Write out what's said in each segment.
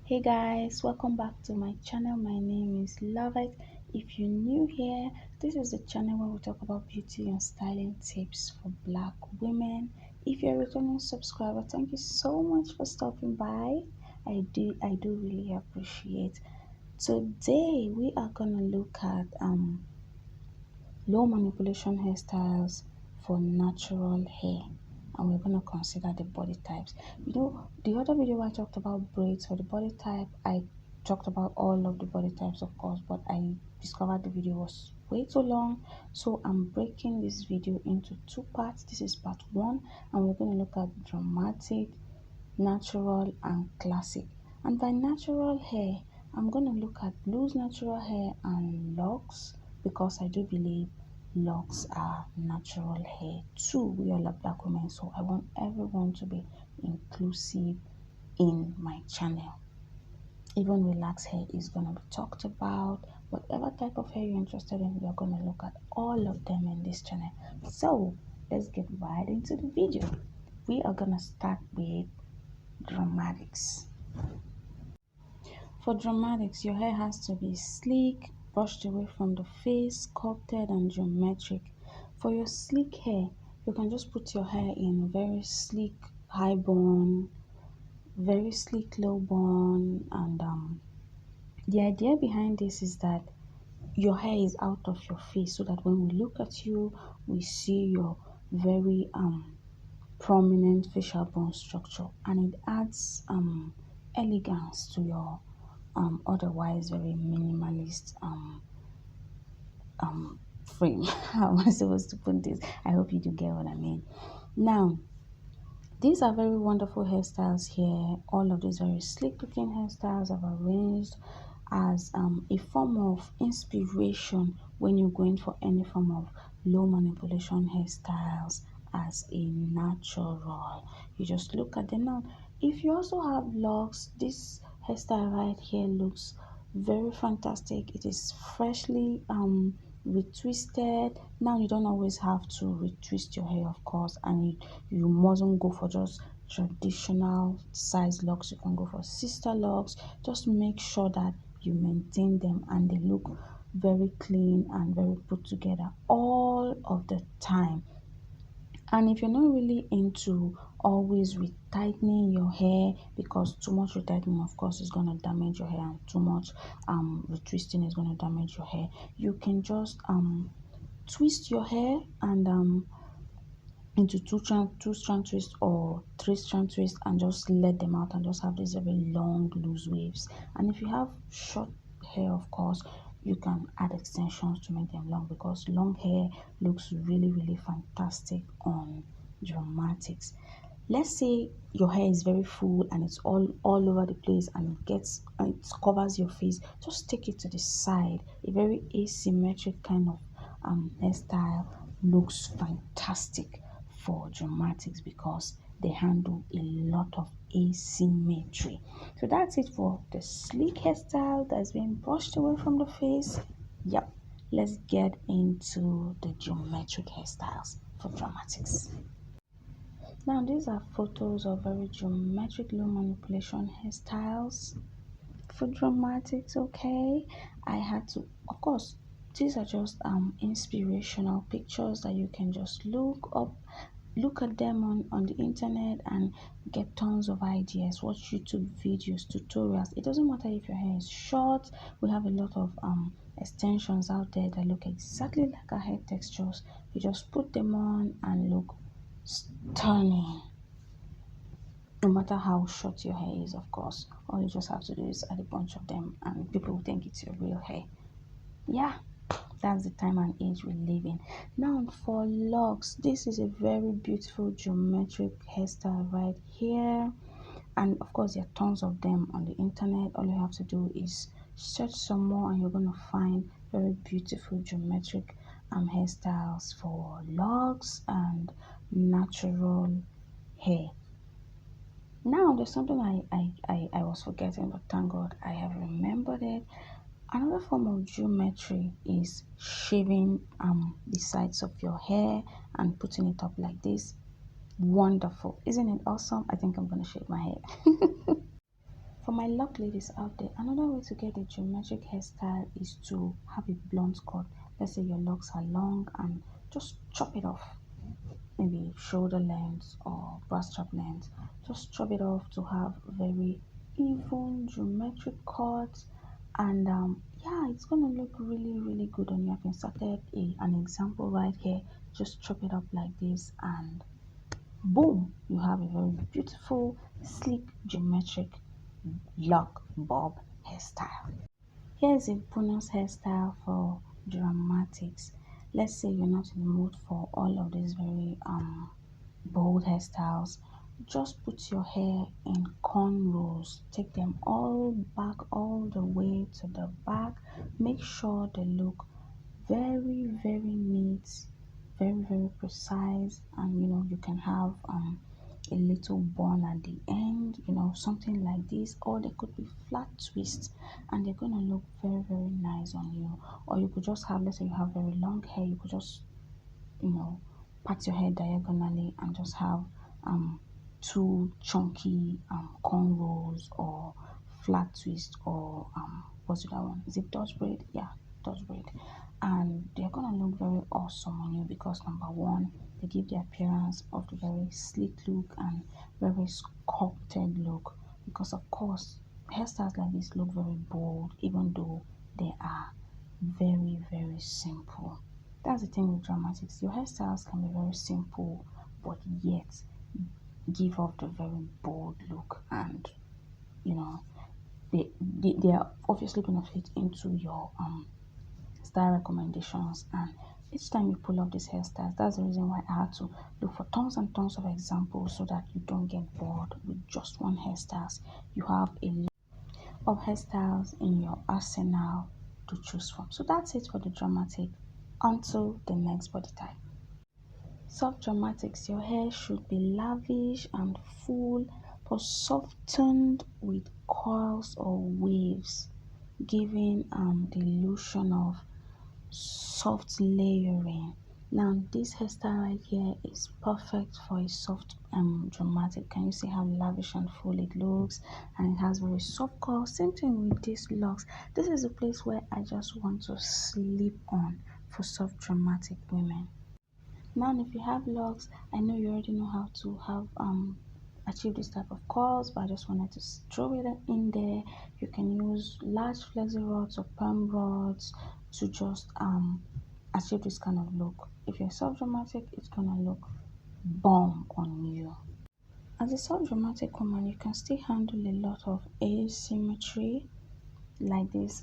Hey guys, welcome back to my channel. My name is Lovett. If you're new here, this is the channel where we talk about beauty and styling tips for black women. If you're a returning subscriber, thank you so much for stopping by. I do really appreciate. Today we are gonna look at low manipulation hairstyles for natural hair, and we're going to consider the body types. The other video I talked about braids for the body type, I talked about all of the body types, of course, but I discovered the video was way too long, so I'm breaking this video into two parts. This is part one, and we're going to look at dramatic, natural, and classic. And by natural hair, I'm going to look at loose natural hair and locks, because I do believe locks are natural hair too. We all are black women, so I want everyone to be inclusive in my channel. Even relaxed hair is going to be talked about. Whatever type of hair you're interested in, we're going to look at all of them in this channel. So let's get right into the video. We are going to start with dramatics. For dramatics, your hair has to be sleek, brushed away from the face, sculpted, and geometric. For your sleek hair, you can just put your hair in very sleek high bun, very sleek low bun, and the idea behind this is that your hair is out of your face, so that when we look at you, we see your very prominent facial bone structure, and it adds elegance to your otherwise very minimalist frame. How am I supposed to put this? I hope you do get what I mean. Now, these are very wonderful hairstyles here. All of these very sleek looking hairstyles are arranged as a form of inspiration when you're going for any form of low manipulation hairstyles as a natural. You just look at them. Now, if you also have locks, this hairstyle right here looks very fantastic. It is freshly retwisted. Now, you don't always have to retwist your hair, of course, and you mustn't go for just traditional size locks. You can go for sister locks. Just make sure that you maintain them and they look very clean and very put together all of the time. And if you're not really into always retightening your hair, because too much retightening, of course, is going to damage your hair, and too much retwisting is going to damage your hair, you can just twist your hair and into two strand twist or three strand twist, and just let them out and just have these very long loose waves. And if you have short hair, of course, you can add extensions to make them long, because long hair looks really fantastic on dramatics. Let's say your hair is very full and it's all over the place, and it covers your face. Just take it to the side. A very asymmetric kind of hairstyle looks fantastic for dramatics, because they handle a lot of asymmetry. So that's it for the sleek hairstyle that's being brushed away from the face. Yep, let's get into the geometric hairstyles for dramatics. Now, these are photos of very geometric low manipulation hairstyles for dramatics. Okay, I had to, of course, these are just inspirational pictures that you can just look up, look at them on the internet, and get tons of ideas. Watch YouTube videos, tutorials. It doesn't matter if your hair is short. We have a lot of extensions out there that look exactly like our hair textures. You just put them on and look stunning, no matter how short your hair is. Of course, all you just have to do is add a bunch of them and people will think it's your real hair. Yeah, that's the time and age we live in. Now, for locks, this is a very beautiful geometric hairstyle right here, and of course there are tons of them on the internet. All you have to do is search some more and you're going to find very beautiful geometric hairstyles for locks and natural hair. Now, there's something I was forgetting, but thank God I have remembered it. Another form of geometry is shaving the sides of your hair and putting it up like this. Wonderful, isn't it awesome? I think I'm gonna shave my hair. For my lock ladies out there, another way to get a geometric hairstyle is to have a blunt cut. Let's say your locks are long and just chop it off, maybe shoulder length or bra strap length. Just chop it off to have very even geometric cuts, and yeah, it's gonna look really good on you. I've inserted an example right here. Just chop it up like this, and boom, you have a very beautiful, sleek, geometric lock bob hairstyle. Here's a bonus hairstyle for dramatics. Let's say you're not in the mood for all of these very bold hairstyles. Just put your hair in cornrows. Take them all back, all the way to the back. Make sure they look very neat, very precise, and you can have a little bun at the end, something like this, or they could be flat twists, and they're gonna look very nice on you. Or you could just have, let's say you have very long hair, you could just you know part your hair diagonally and just have two chunky cornrows, or flat twist, or what's the other one, is it Dutch braid? Yeah, Dutch braid. And they're gonna look very awesome on you because number one, they give the appearance of the very sleek look and very sculpted look, because of course hairstyles like this look very bold even though they are very simple. That's the thing with dramatics. Your hairstyles can be very simple, but yet give off the very bold look, and you know they are obviously gonna fit into your style recommendations. And each time you pull up these hairstyles, that's the reason why I had to look for tons and tons of examples so that you don't get bored with just one hairstyles. You have a lot of hairstyles in your arsenal to choose from. So that's it for the dramatic. Until the next body type. Soft dramatics, your hair should be lavish and full, but softened with curls or waves, giving the illusion of soft layering. Now this hairstyle right here is perfect for a soft dramatic. Can you see how lavish and full it looks? And it has very soft curls. Same thing with these locks. This is a place where I just want to sleep on for soft dramatic women. Now, if you have locks, I know you already know how to have achieve this type of curls, but I just wanted to throw it in there. You can use large flexi rods or perm rods to just achieve this kind of look. If you're self dramatic, it's gonna look bomb on you. As a self dramatic woman, you can still handle a lot of asymmetry, like this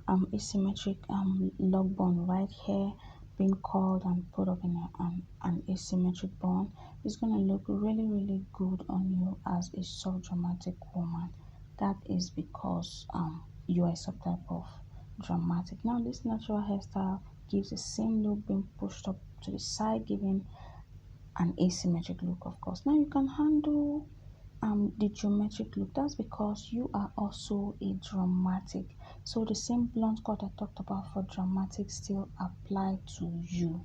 asymmetric lock bun right here, being curled and put up in an asymmetric bun. It's gonna look really good on you as a soft dramatic woman. That is because you are some type of dramatic. Now this natural hairstyle gives the same look being pushed up to the side, giving an asymmetric look, of course. Now you can handle the geometric look. That's because you are also a dramatic, so the same blunt cut I talked about for dramatic still apply to you.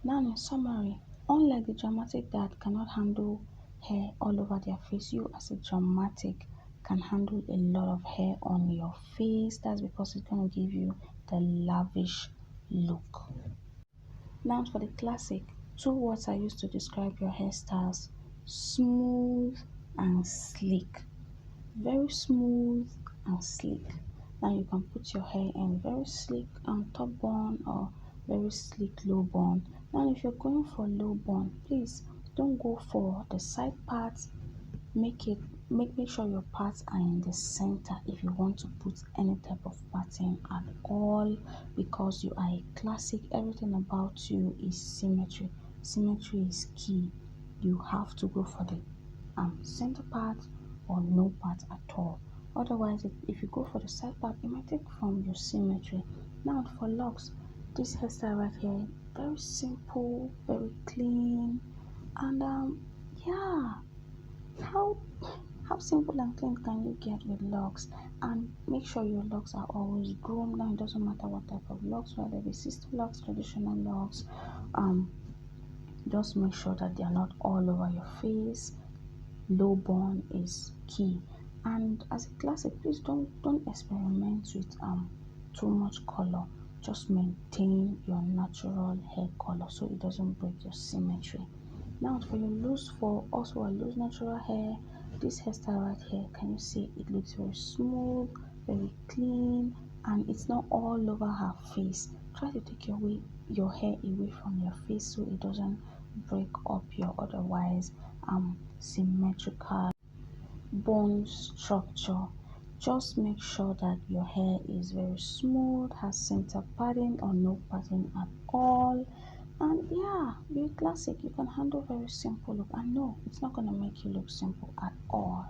Now in summary, unlike the dramatic that cannot handle hair all over their face, you as a dramatic can handle a lot of hair on your face. That's because it's going to give you the lavish look. Now for the classic, two words I use to describe your hairstyles: smooth and sleek. Very smooth and sleek. Now you can put your hair in very sleek top bun or very sleek low bun. Now if you're going for low bun, please don't go for the side parts. Make sure your parts are in the center if you want to put any type of pattern at all, because you are a classic. Everything about you is symmetry. Symmetry is key. You have to go for the center part or no part at all. Otherwise, if you go for the side part, it might take from your symmetry. Now for locks, this hairstyle right here, very simple, very clean, and yeah, how how simple and clean can you get with locks? And make sure your locks are always groomed. Now it doesn't matter what type of locks, whether they be sister locks, traditional locks. Just make sure that they are not all over your face. Low bun is key. And as a classic, please don't experiment with too much color. Just maintain your natural hair color so it doesn't break your symmetry. Now for your loose, for also a loose natural hair, this hairstyle right here, can you see it looks very smooth, very clean, and it's not all over her face. Try to take your hair away from your face so it doesn't break up your otherwise symmetrical bone structure. Just make sure that your hair is very smooth, has center padding or no padding at all. And yeah, be classic. You can handle very simple look. And no, it's not gonna make you look simple at all.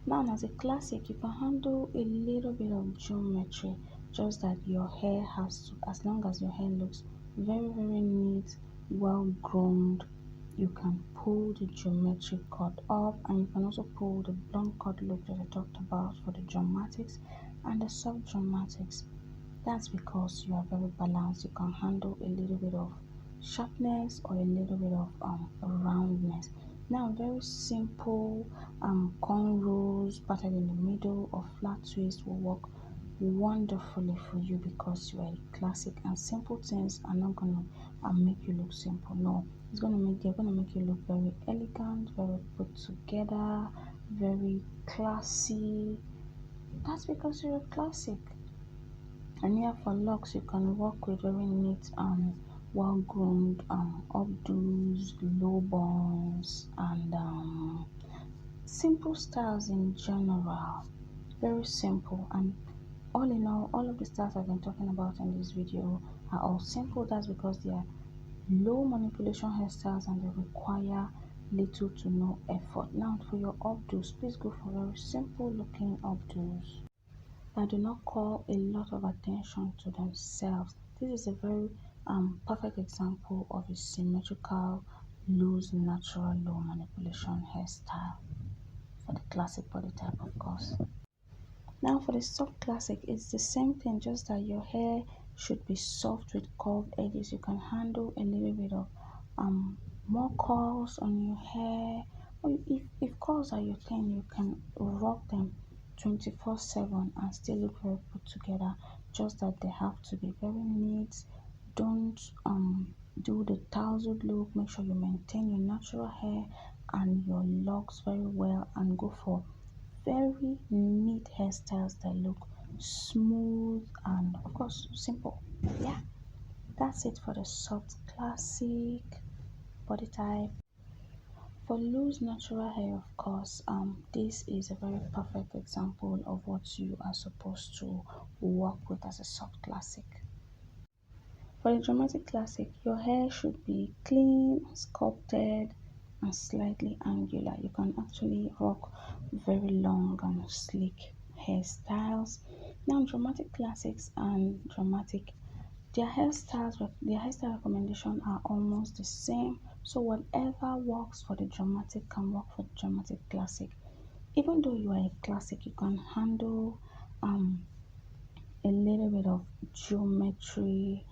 Now, as a classic, you can handle a little bit of geometry, just that your hair has to, as long as your hair looks very neat, well groomed, you can pull the geometric cut up, and you can also pull the blunt cut look that I talked about for the dramatics and the soft dramatics. That's because you are very balanced. You can handle a little bit of sharpness or a little bit of roundness. Now, very simple cornrows parted in the middle or flat twist will work wonderfully for you because you are a classic, and simple things are not gonna make you look simple. No, they're gonna make you look very elegant, very put together, very classy. That's because you're a classic. And here for locks, you can work with very neat well-groomed updos, low buns, and simple styles in general. Very simple, and all in all of the styles I've been talking about in this video are all simple. That's because they are low manipulation hairstyles and they require little to no effort. Now for your updos, please go for very simple looking updos that do not call a lot of attention to themselves. This is a very perfect example of a symmetrical, loose, natural, low manipulation hairstyle for the classic body type, of course. Now for the soft classic, it's the same thing, just that your hair should be soft with curved edges. You can handle a little bit of more curls on your hair. Or if curls are your thing, you can rock them 24/7 and still look very put together. Just that they have to be very neat. Don't do the tousled look. Make sure you maintain your natural hair and your locks very well, and go for very neat hairstyles that look smooth and of course simple. Yeah, that's it for the soft classic body type. For loose natural hair, of course, this is a very perfect example of what you are supposed to work with as a soft classic. For the dramatic classic, your hair should be clean, sculpted, and slightly angular. You can actually rock very long and sleek hairstyles. Now, dramatic classics and dramatic, their hairstyle recommendation are almost the same. So whatever works for the dramatic can work for the dramatic classic. Even though you are a classic, you can handle a little bit of geometry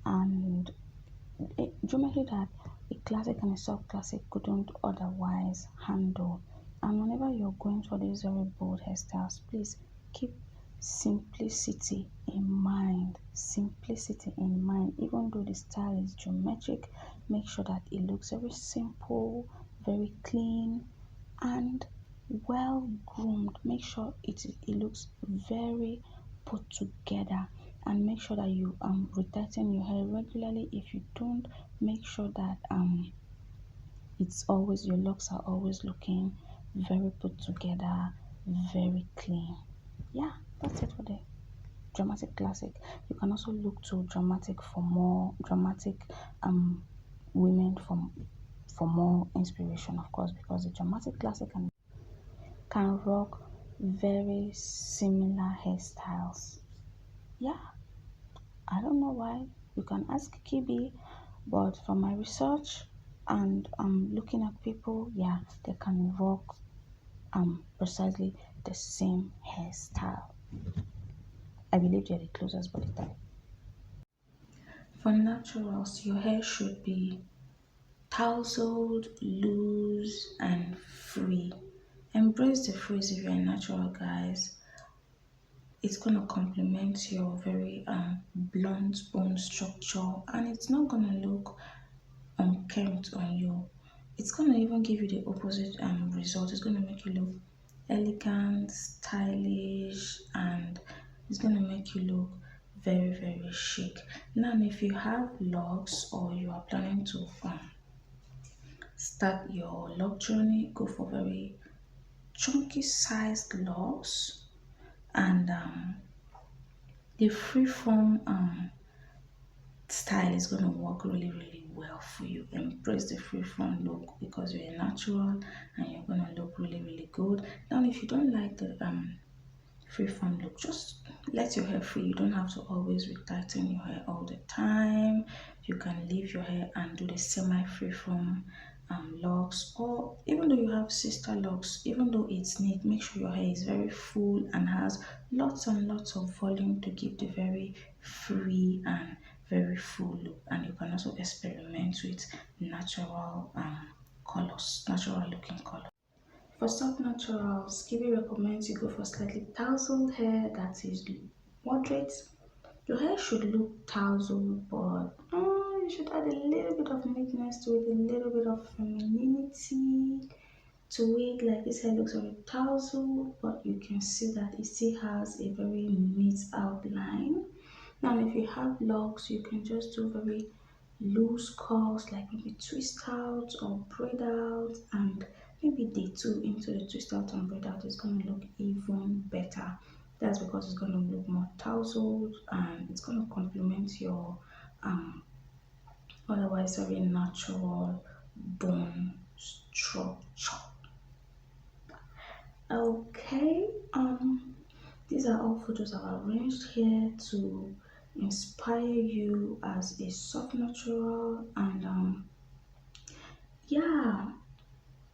and geometry that a classic and a soft classic couldn't otherwise handle. And whenever you're going for these very bold hairstyles, please keep simplicity in mind. Simplicity in mind. Even though the style is geometric, make sure that it looks very simple, very clean, and well groomed. Make sure it looks very put together, and make sure that you retighten your hair regularly. If you don't, make sure that it's always, your locks are always looking very put together, very clean. Yeah, that's it for the dramatic classic. You can also look to dramatic for more dramatic women for more inspiration, of course, because the dramatic classic can rock very similar hairstyles. Yeah, I don't know why. You can ask Kibi, but from my research and looking at people, yeah, they can rock precisely the same hairstyle. I believe they're the closest body type. For naturals, your hair should be tousled, loose, and free. Embrace the frizz if you're a natural, guys. It's gonna complement your very blunt bone structure, and it's not gonna look unkempt on you. It's gonna even give you the opposite result. It's gonna make you look elegant, stylish, and it's gonna make you look very, very chic. Now, if you have locks or you are planning to start your lock journey, go for very chunky sized locks, and the freeform style is going to work really, really well for you. Embrace the freeform look because you're a natural and you're going to look really, really good. Now, if you don't like the freeform look, just let your hair free. You don't have to always retighten your hair all the time. You can leave your hair and do the semi freeform locks, or even though you have sister locks, even though it's neat, make sure your hair is very full and has lots and lots of volume to give the very free and very full look. And you can also experiment with natural colors, natural looking colors. For soft naturals, Kiwi recommends you go for slightly tousled hair that is moderate. Your hair should look tousled, but you should add a little bit of neatness to it, a little bit of femininity to it. Like this hair looks very tousled, but you can see that it still has a very neat outline. Now, if you have locks, you can just do very loose curls, like maybe twist out or braid out, and maybe day two into the twist out and braid out is going to look even better. That's because it's going to look more tousled and it's going to complement your otherwise very natural bone structure. Okay, these are all photos I've arranged here to inspire you as a soft natural, and yeah,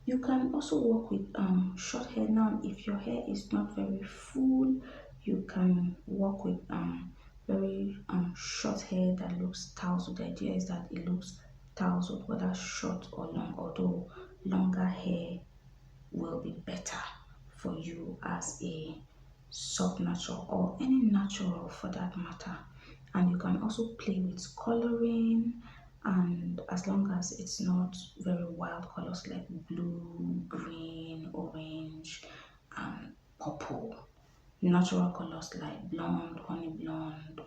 you can also work with short hair. Now, if your hair is not very full, you can work with very short hair that looks tousled. The idea is that it looks tousled, whether short or long, although longer hair will be better for you as a soft natural or any natural for that matter. And you can also play with coloring, and as long as it's not very wild colors like blue, green, orange, and purple. Natural colors like blonde, honey blonde.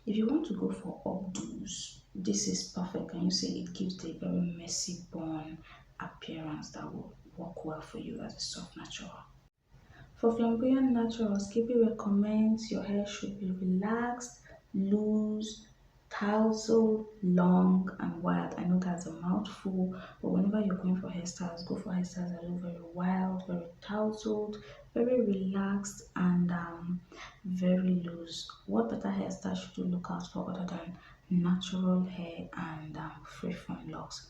If you want to go for updos, this is perfect. Can you see it gives the very messy bone appearance that will work well for you as a soft natural. For flamboyant naturals, Skippy recommends your hair should be relaxed, loose, tousled, long, and wild. I know that's a mouthful, but whenever you're going for hairstyles, go for hairstyles that look very wild, very tousled, very relaxed, and very loose. What better hairstyle should you look out for other than natural hair and free-form locks?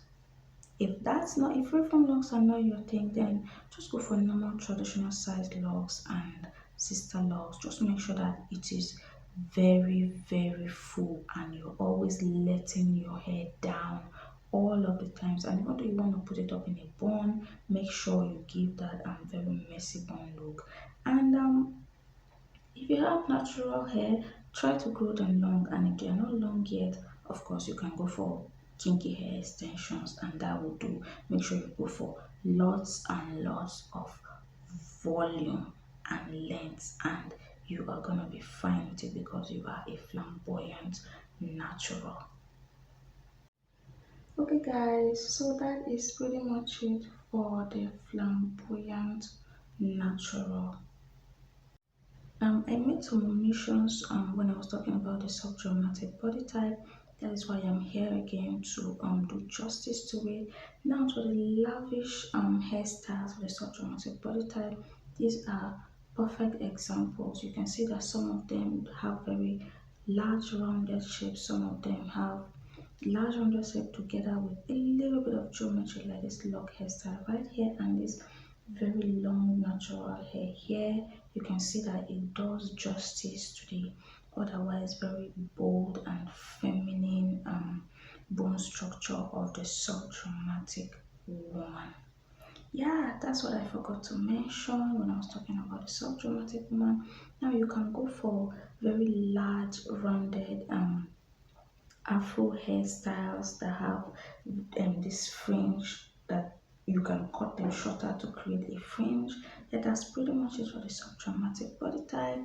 If freeform locks are not your thing, then just go for normal traditional sized locks and sister locks. Just make sure that it is very, very full and you're always letting your hair down all of the times. And even though you want to put it up in a bun, make sure you give that very messy bun look. And if you have natural hair, try to grow them long. And if they are not long yet, of course, you can go for kinky hair extensions, and that will do. Make sure you go for lots and lots of volume and length, and you are gonna be fine with it because you are a flamboyant natural. Okay, guys, so that is pretty much it for the flamboyant natural. I made some omissions when I was talking about the subdramatic body type. That is why I'm here again to do justice to it. Now for the lavish hairstyles for the subdramatic body type, these are perfect examples. You can see that some of them have very large rounded shapes, some of them have large rounded shape together with a little bit of geometry like this lock hairstyle right here, and this very long natural hair here. You can see that it does justice to the otherwise very bold and feminine bone structure of the soft dramatic woman. Yeah, that's what I forgot to mention when I was talking about the subdramatic woman. Now you can go for very large, rounded afro hairstyles that have this fringe that you can cut them shorter to create a fringe. Yeah, that's pretty much it for the subdramatic body type.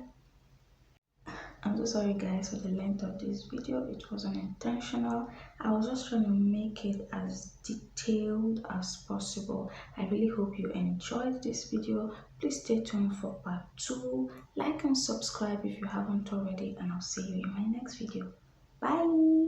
I'm so sorry guys for the length of this video. It was unintentional. I was just trying to make it as detailed as possible. I really hope you enjoyed this video. Please stay tuned for part 2. Like and subscribe if you haven't already, and I'll see you in my next video. Bye.